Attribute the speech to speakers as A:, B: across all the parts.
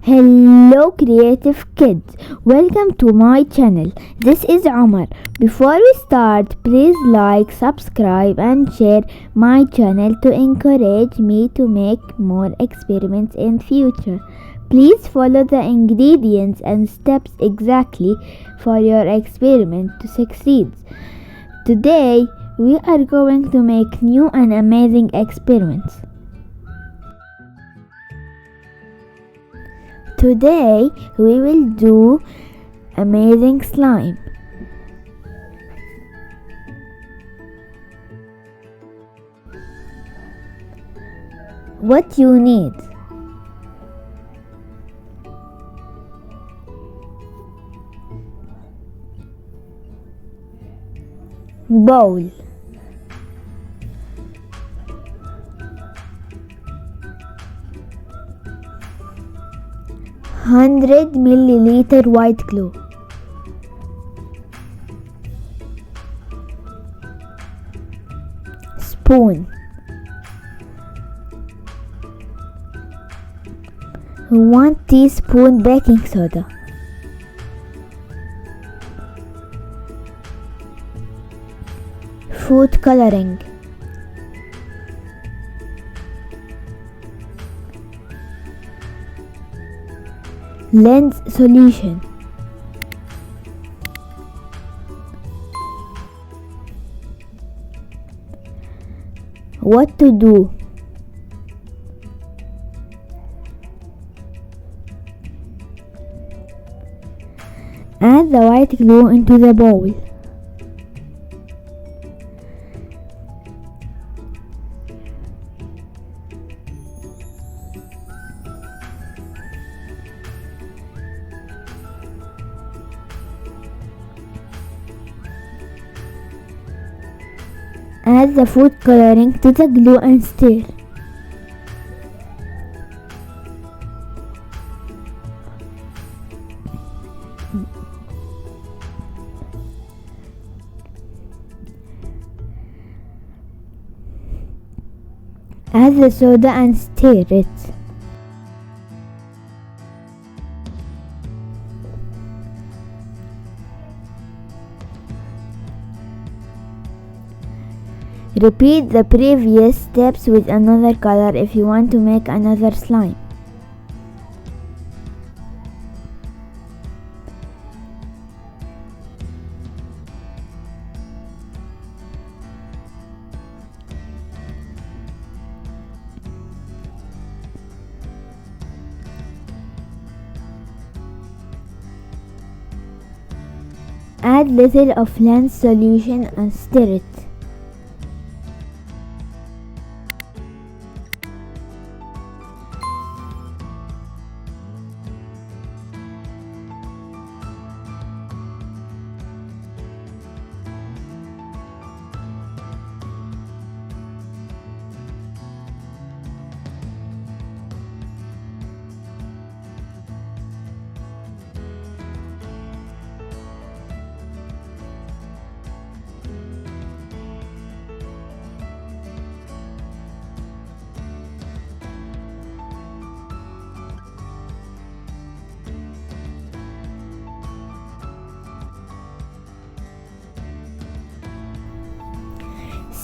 A: Hello creative kids, welcome to my channel. This is Omar. Before we start, please like, subscribe and share my channel to encourage me to make more experiments in future. Please follow the ingredients and steps exactly for your experiment to succeed. Today, we are going to make new and amazing experiments. Today we will do amazing slime. What you need: bowl, 100 milliliter white glue, spoon, 1 teaspoon baking soda, food coloring, lens solution, what to do: add the white glue into the bowl. Add the food coloring to the glue and stir. Add the soda and stir it. Repeat the previous steps with another color if you want to make another slime. Add little of lens solution and stir it.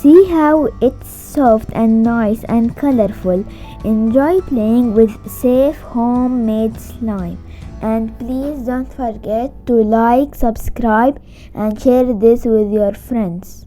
A: See how it's soft and nice and colorful. Enjoy playing with safe homemade slime. And please don't forget to like, subscribe and share this with your friends.